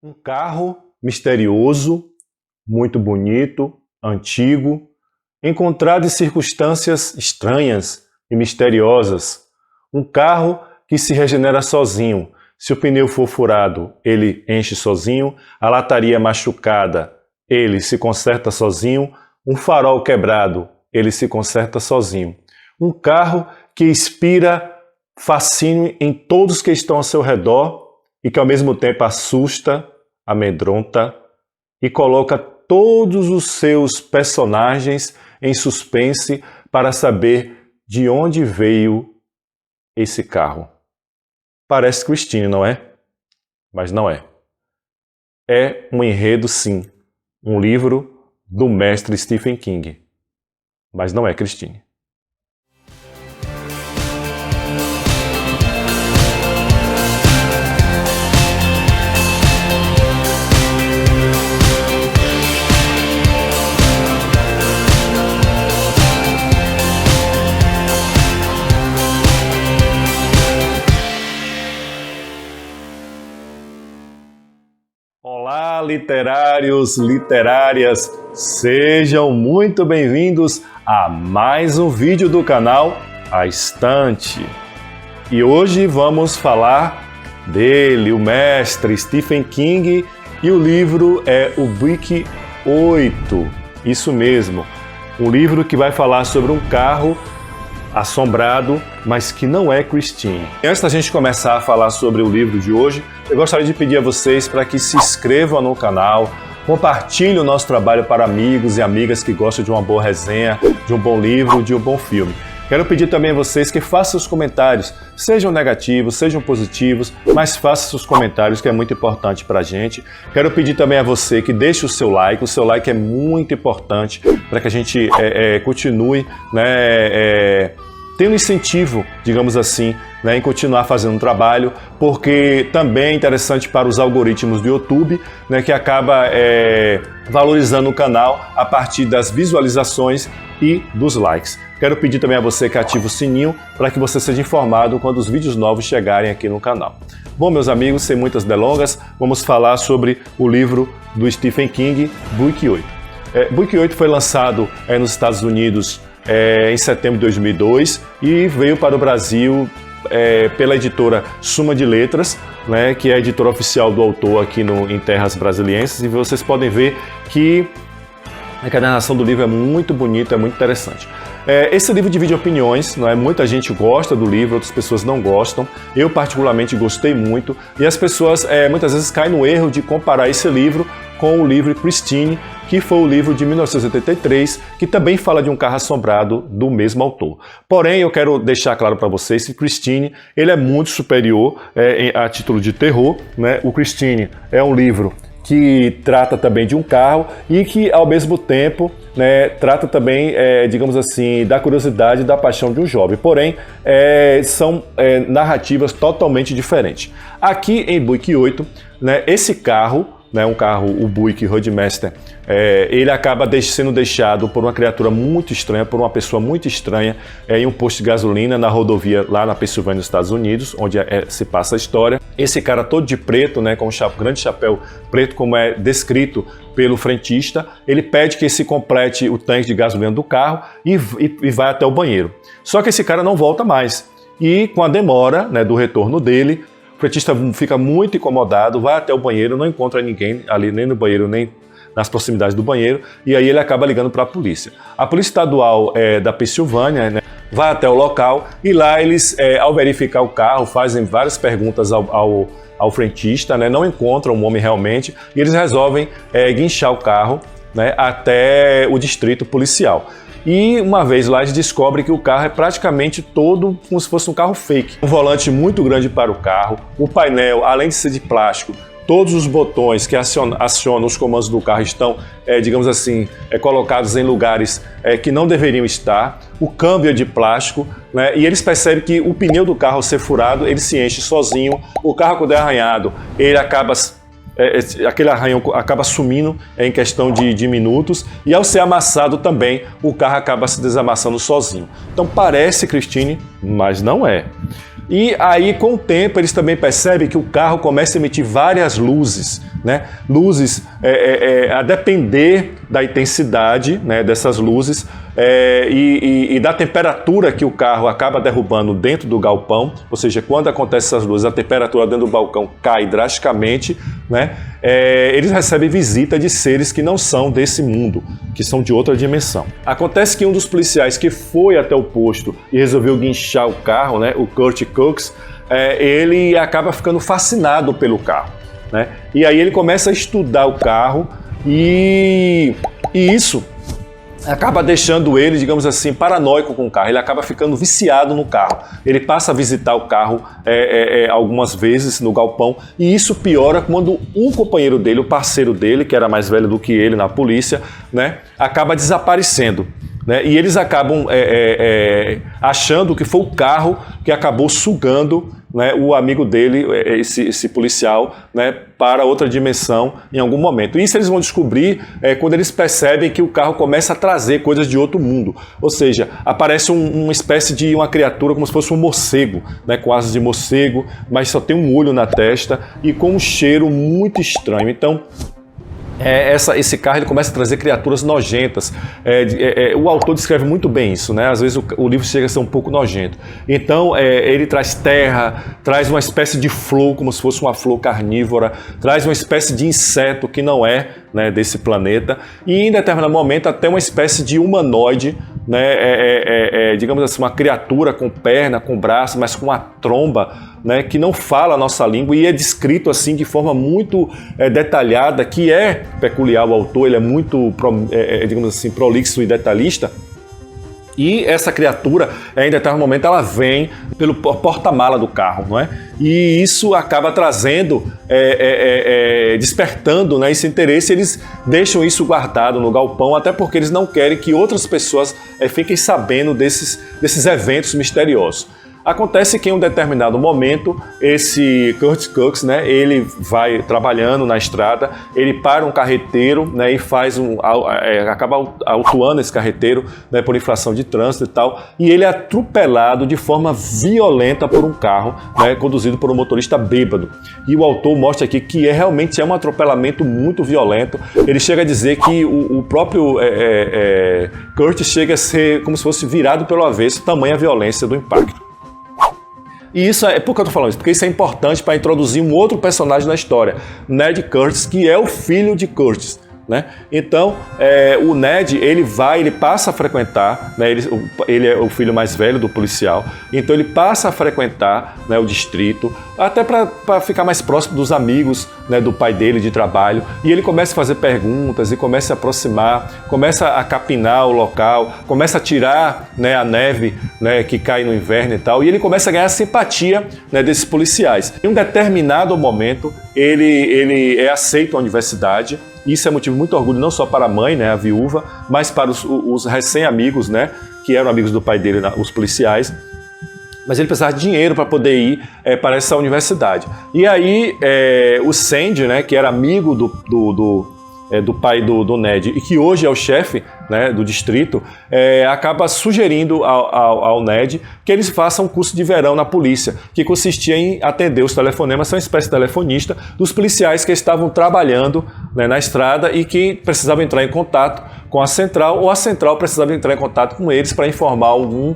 Um carro misterioso, muito bonito, antigo, encontrado em circunstâncias estranhas e misteriosas. Um carro que se regenera sozinho. Se o pneu for furado, ele enche sozinho. A lataria machucada, ele se conserta sozinho. Um farol quebrado, ele se conserta sozinho. Um carro que inspira fascínio em todos que estão ao seu redor e que ao mesmo tempo assusta, amedronta e coloca todos os seus personagens em suspense para saber de onde veio esse carro. Parece Christine, não é? Mas não é. É um enredo, sim. Um livro do mestre Stephen King. Mas não é Christine. Olá, literários, literárias, sejam muito bem-vindos a mais um vídeo do canal A Estante. E hoje vamos falar dele, o mestre Stephen King, e o livro é o Brick 8, isso mesmo, um livro que vai falar sobre um carro assombrado, mas que não é Christine. Antes da gente começar a falar sobre o livro de hoje, eu gostaria de pedir a vocês para que se inscrevam no canal, compartilhem o nosso trabalho para amigos e amigas que gostam de uma boa resenha, de um bom livro, de um bom filme. Quero pedir também a vocês que façam os comentários, sejam negativos, sejam positivos, mas façam os comentários, que é muito importante para a gente. Quero pedir também a você que deixe o seu like é muito importante para que a gente continue, tendo incentivo, digamos assim, em continuar fazendo um trabalho, porque também é interessante para os algoritmos do YouTube, que acaba valorizando o canal a partir das visualizações e dos likes. Quero pedir também a você que ative o sininho para que você seja informado quando os vídeos novos chegarem aqui no canal. Bom, meus amigos, sem muitas delongas, vamos falar sobre o livro do Stephen King, Brick 8. Brick 8 foi lançado nos Estados Unidos em setembro de 2002 e veio para o Brasil pela editora Suma de Letras, que é a editora oficial do autor aqui em terras brasilienses, e vocês podem ver que a narração do livro é muito bonita, é muito interessante. Esse livro divide opiniões, muita gente gosta do livro, outras pessoas não gostam. Eu particularmente gostei muito, e as pessoas muitas vezes caem no erro de comparar esse livro com o livro Christine, que foi o livro de 1983, que também fala de um carro assombrado do mesmo autor. Porém, eu quero deixar claro para vocês que Christine ele é muito superior a título de terror. O Christine é um livro que trata também de um carro e que, ao mesmo tempo, trata também, digamos assim, da curiosidade e da paixão de um jovem. Porém, são narrativas totalmente diferentes. Aqui em Brick 8, esse carro, um carro, o Buick Roadmaster, ele acaba sendo deixado por uma criatura muito estranha, por uma pessoa muito estranha, em um posto de gasolina na rodovia lá na Pensilvânia, nos Estados Unidos, onde se passa a história. Esse cara todo de preto, com um grande chapéu preto, como é descrito pelo frentista, ele pede que se complete o tanque de gasolina do carro e vai até o banheiro. Só que esse cara não volta mais. E com a demora do retorno dele, o frentista fica muito incomodado, vai até o banheiro, não encontra ninguém ali, nem no banheiro, nem nas proximidades do banheiro, e aí ele acaba ligando para a polícia. A Polícia Estadual da Pensilvânia vai até o local, e lá eles, ao verificar o carro, fazem várias perguntas ao frentista, não encontram o homem realmente, e eles resolvem guinchar o carro até o distrito policial. E uma vez lá eles descobrem que o carro é praticamente todo como se fosse um carro fake. Um volante muito grande para o carro, o painel, além de ser de plástico, todos os botões que acionam os comandos do carro estão, digamos assim, colocados em lugares que não deveriam estar. O câmbio é de plástico, e eles percebem que o pneu do carro, ao ser furado, ele se enche sozinho. O carro, quando é arranhado, ele acaba aquele arranhão acaba sumindo em questão de minutos, e ao ser amassado também, o carro acaba se desamassando sozinho. Então parece Christine, mas não é. E aí, com o tempo, eles também percebem que o carro começa a emitir várias luzes, né? Luzes a depender da intensidade, né, dessas luzes e da temperatura que o carro acaba derrubando dentro do galpão, ou seja, quando acontece essas luzes, a temperatura dentro do balcão cai drasticamente, né? Eles recebem visita de seres que não são desse mundo, que são de outra dimensão. Acontece que um dos policiais que foi até o posto e resolveu guinchar o carro, né, o Kurt Cox, ele acaba ficando fascinado pelo carro, né? E aí ele começa a estudar o carro e isso acaba deixando ele, digamos assim, paranoico com o carro. Ele acaba ficando viciado no carro. Ele passa a visitar o carro algumas vezes no galpão e isso piora quando um companheiro dele, o parceiro dele, que era mais velho do que ele na polícia, né, acaba desaparecendo. Né? E eles acabam achando que foi o carro que acabou sugando, né, o amigo dele, esse policial, né, para outra dimensão em algum momento. Isso eles vão descobrir quando eles percebem que o carro começa a trazer coisas de outro mundo. Ou seja, aparece uma espécie de uma criatura como se fosse um morcego, né, com asas de morcego, mas só tem um olho na testa e com um cheiro muito estranho. Então, esse carro ele começa a trazer criaturas nojentas. O autor descreve muito bem isso, né? Às vezes o livro chega a ser um pouco nojento. Então ele traz terra, traz uma espécie de flor, como se fosse uma flor carnívora, traz uma espécie de inseto que não é, né, desse planeta, e em determinado momento até uma espécie de humanoide, né? Digamos assim, uma criatura com perna, com braço, mas com uma tromba, né, que não fala a nossa língua e é descrito assim de forma muito detalhada, que é peculiar ao autor. Ele é muito, digamos assim, prolixo e detalhista. E essa criatura, em determinado momento, ela vem pelo porta-mala do carro, não é? E isso acaba trazendo, despertando, né, esse interesse. Eles deixam isso guardado no galpão, até porque eles não querem que outras pessoas fiquem sabendo desses eventos misteriosos. Acontece que em um determinado momento, esse Kurt Cox, né, ele vai trabalhando na estrada, ele para um carreteiro, né, e acaba autuando esse carreteiro, né, por infração de trânsito e tal, e ele é atropelado de forma violenta por um carro, né, conduzido por um motorista bêbado. E o autor mostra aqui que realmente é um atropelamento muito violento. Ele chega a dizer que o próprio Kurt chega a ser como se fosse virado pelo avesso, tamanha a violência do impacto. E isso por que eu estou falando isso? Porque isso é importante para introduzir um outro personagem na história, Ned Curtis, que é o filho de Curtis, né? Então, o Ned, ele passa a frequentar, né? Ele é o filho mais velho do policial, então ele passa a frequentar, né, o distrito, até para ficar mais próximo dos amigos, né, do pai dele de trabalho, e ele começa a fazer perguntas e começa a se aproximar, começa a capinar o local, começa a tirar, né, a neve, né, que cai no inverno e tal, e ele começa a ganhar a simpatia, né, desses policiais. Em um determinado momento, ele é aceito à universidade. Isso é motivo de muito orgulho, não só para a mãe, né, a viúva, mas para os recém-amigos, né, que eram amigos do pai dele, os policiais. Mas ele precisava de dinheiro para poder ir para essa universidade. E aí o Sandy, né, que era amigo do pai do Ned e que hoje é o chefe, né, do distrito, acaba sugerindo ao Ned que eles façam um curso de verão na polícia, que consistia em atender os telefonemas, são uma espécie de telefonista, dos policiais que estavam trabalhando, né, na estrada e que precisavam entrar em contato com a central, ou a central precisava entrar em contato com eles para informar algum,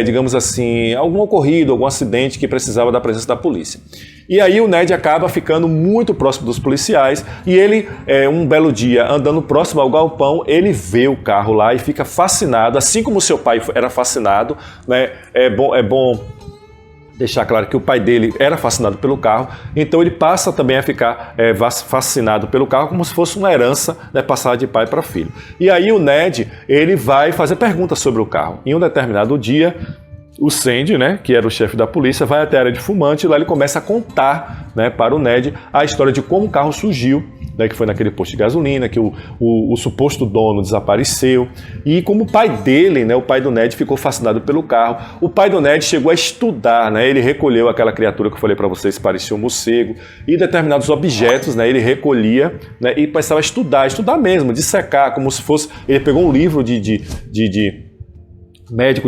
digamos assim, algum ocorrido, algum acidente que precisava da presença da polícia. E aí o Ned acaba ficando muito próximo dos policiais e ele, um belo dia, andando próximo ao galpão, ele vê o carro lá e fica fascinado, assim como seu pai era fascinado, né? É bom deixar claro que o pai dele era fascinado pelo carro, então ele passa também a ficar fascinado pelo carro como se fosse uma herança, né, passada de pai para filho. E aí o Ned, ele vai fazer perguntas sobre o carro. Em um determinado dia, o Sandy, né, que era o chefe da polícia, vai até a área de fumante e lá ele começa a contar, né, para o Ned a história de como o carro surgiu, né, que foi naquele posto de gasolina, que o suposto dono desapareceu e como o pai dele, né, o pai do Ned, ficou fascinado pelo carro. O pai do Ned chegou a estudar, né, ele recolheu aquela criatura que eu falei para vocês, parecia um morcego, e determinados objetos, né, ele recolhia, né, e começava a estudar mesmo, dissecar, como se fosse... Ele pegou um livro de médico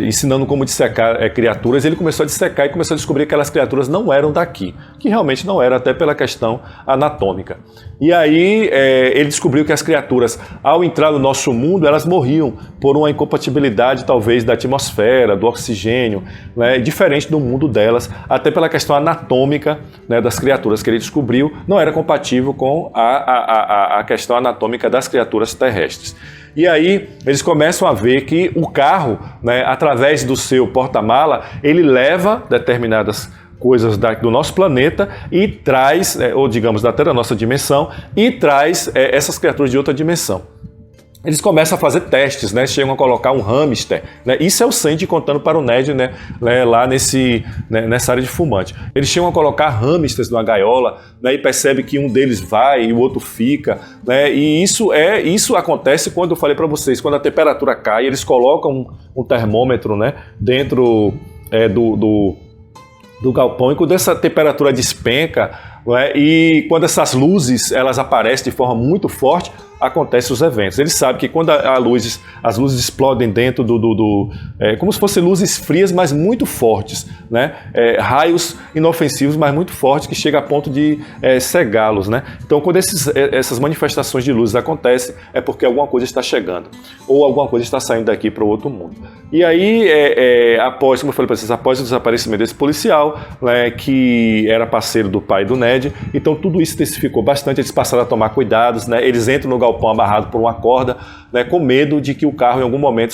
ensinando como dissecar criaturas, ele começou a dissecar e começou a descobrir que aquelas criaturas não eram daqui, que realmente não eram, até pela questão anatômica. E aí ele descobriu que as criaturas, ao entrar no nosso mundo, elas morriam por uma incompatibilidade talvez da atmosfera, do oxigênio, né, diferente do mundo delas, até pela questão anatômica, né, das criaturas que ele descobriu, não era compatível com a questão anatômica das criaturas terrestres. E aí eles começam a ver que o carro, né, através do seu porta-mala, ele leva determinadas coisas do nosso planeta e traz, ou digamos, até da nossa dimensão, e traz essas criaturas de outra dimensão. Eles começam a fazer testes, né? Chegam a colocar um hamster, né? Isso é o Sandy contando para o Ned, né? Lá nessa área de fumante. Eles chegam a colocar hamsters numa gaiola, né? E percebe que um deles vai e o outro fica, né? E isso acontece quando eu falei para vocês, quando a temperatura cai, eles colocam um termômetro, né? Dentro do galpão, e quando essa temperatura despenca, né? E quando essas luzes elas aparecem de forma muito forte, acontecem os eventos. Eles sabem que quando as luzes explodem dentro como se fossem luzes frias, mas muito fortes, né? Raios inofensivos, mas muito fortes, que chega a ponto de cegá-los, né? Então, quando essas manifestações de luzes acontecem, é porque alguma coisa está chegando, ou alguma coisa está saindo daqui para o outro mundo. E aí, como eu falei para vocês, após o desaparecimento desse policial, né, que era parceiro do pai do Ned, então tudo isso intensificou bastante, eles passaram a tomar cuidados, né? Eles entram no galpão amarrado por uma corda, né, com medo de que o carro em algum momento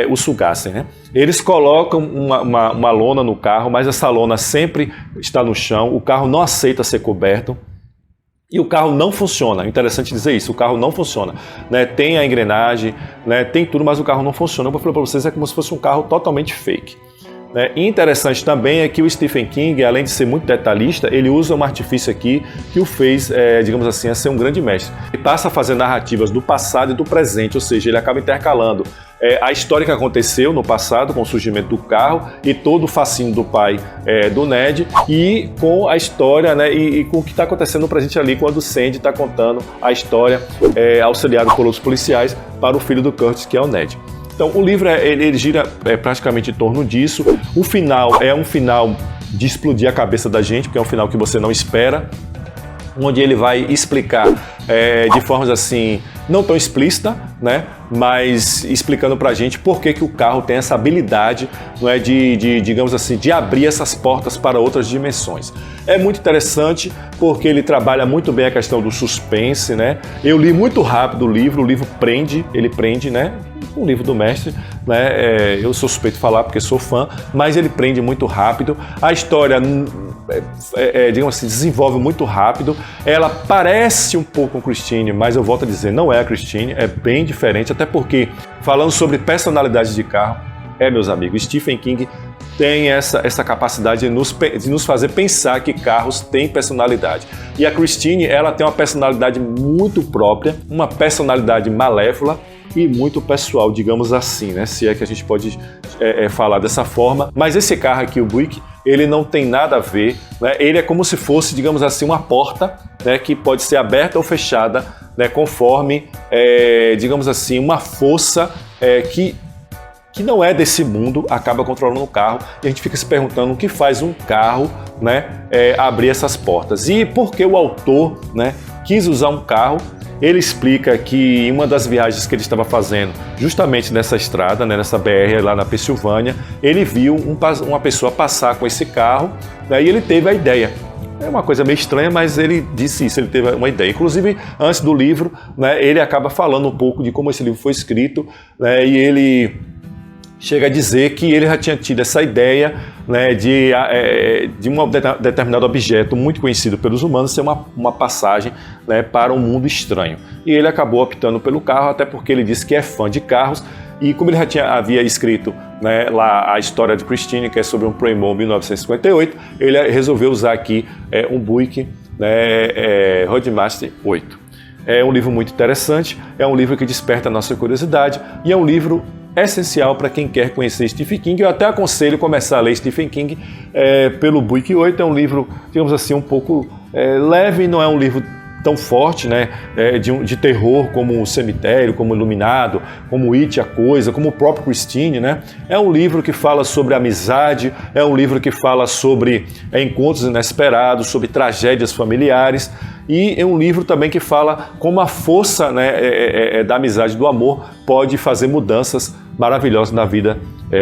o sugassem, né? Eles colocam uma lona no carro, mas essa lona sempre está no chão, o carro não aceita ser coberto. E o carro não funciona, interessante dizer isso, o carro não funciona, né? Tem a engrenagem, né? Tem tudo, mas o carro não funciona. Eu vou falar para vocês, é como se fosse um carro totalmente fake. E interessante também é que o Stephen King, além de ser muito detalhista, ele usa um artifício aqui que o fez, digamos assim, a ser um grande mestre. Ele passa a fazer narrativas do passado e do presente, ou seja, ele acaba intercalando a história que aconteceu no passado, com o surgimento do carro e todo o fascínio do pai do Ned, e com a história, né, e com o que está acontecendo no presente ali, quando o Sandy está contando a história, auxiliado por outros policiais, para o filho do Curtis, que é o Ned. Então, o livro ele gira praticamente em torno disso. O final é um final de explodir a cabeça da gente, porque é um final que você não espera, onde ele vai explicar de formas assim, não tão explícita, né? Mas explicando pra gente por que o carro tem essa habilidade, não é, digamos assim, de abrir essas portas para outras dimensões. É muito interessante porque ele trabalha muito bem a questão do suspense, né? Eu li muito rápido o livro prende, né? Um livro do mestre, né? Eu sou suspeito de falar porque sou fã, mas ele prende muito rápido. A história, digamos assim, desenvolve muito rápido. Ela parece um pouco com Christine, mas eu volto a dizer, não é a Christine, é bem diferente, até porque, falando sobre personalidade de carro, meus amigos, Stephen King tem essa capacidade de nos fazer pensar que carros têm personalidade. E a Christine, ela tem uma personalidade muito própria, uma personalidade malévola e muito pessoal, digamos assim, né? Se é que a gente pode falar dessa forma. Mas esse carro aqui, o Buick, ele não tem nada a ver, né? Ele é como se fosse, digamos assim, uma porta, né, que pode ser aberta ou fechada, né, conforme, digamos assim, uma força que não é desse mundo, acaba controlando o carro, e a gente fica se perguntando o que faz um carro, né, abrir essas portas. E por que o autor, né, quis usar um carro? Ele explica que em uma das viagens que ele estava fazendo, justamente nessa estrada, né, nessa BR lá na Pensilvânia, ele viu uma pessoa passar com esse carro, né, e ele teve a ideia. É uma coisa meio estranha, mas ele disse isso, ele teve uma ideia. Inclusive, antes do livro, né, ele acaba falando um pouco de como esse livro foi escrito, né, e ele chega a dizer que ele já tinha tido essa ideia, né, de um determinado objeto muito conhecido pelos humanos ser uma passagem, né, para um mundo estranho. E ele acabou optando pelo carro, até porque ele disse que é fã de carros, e como ele já havia escrito, né, lá a história de Christine, que é sobre um Playmobil 1958, ele resolveu usar aqui um Buick, né, Roadmaster 8. É um livro muito interessante, é um livro que desperta a nossa curiosidade, e é um livro essencial para quem quer conhecer Stephen King. Eu até aconselho começar a ler Stephen King pelo Buick 8. É um livro, digamos assim, um pouco leve, não é um livro tão forte, né, de terror como O Cemitério, como Iluminado, como It, A Coisa, como o próprio Christine, né? É um livro que fala sobre amizade, é um livro que fala sobre encontros inesperados, sobre tragédias familiares, e é um livro também que fala como a força, né, da amizade, do amor, pode fazer mudanças maravilhosas na vida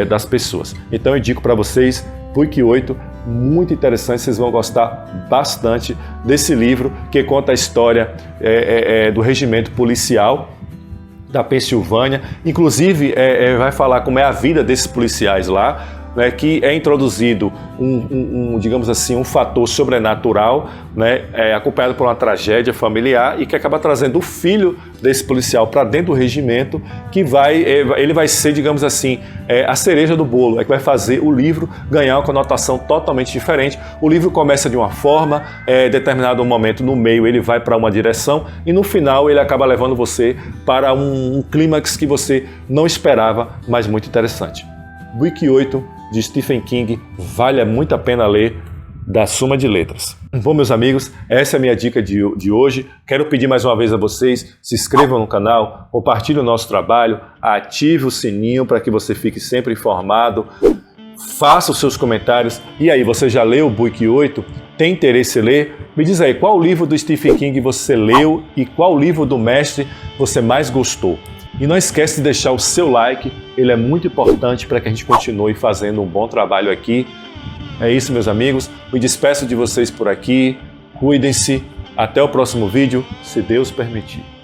das pessoas. Então eu indico para vocês Buick 8, muito interessante, vocês vão gostar bastante desse livro que conta a história do regimento policial da Pensilvânia. Inclusive vai falar como é a vida desses policiais lá, né, que é introduzido digamos assim, um fator sobrenatural, né, acompanhado por uma tragédia familiar, e que acaba trazendo o filho desse policial para dentro do regimento, que ele vai ser, digamos assim, a cereja do bolo, que vai fazer o livro ganhar uma conotação totalmente diferente. O livro começa de uma forma, em determinado momento no meio ele vai para uma direção, e no final ele acaba levando você para um clímax que você não esperava, mas muito interessante. Buick 8, de Stephen King, vale muito a pena ler, da Suma de Letras. Bom, meus amigos, essa é a minha dica de hoje. Quero pedir mais uma vez a vocês, se inscrevam no canal, compartilhem o nosso trabalho, ative o sininho para que você fique sempre informado, faça os seus comentários. E aí, você já leu o Buick 8? Tem interesse em ler? Me diz aí, qual livro do Stephen King você leu e qual livro do mestre você mais gostou? E não esquece de deixar o seu like, ele é muito importante para que a gente continue fazendo um bom trabalho aqui. É isso, meus amigos, me despeço de vocês por aqui, cuidem-se, até o próximo vídeo, se Deus permitir.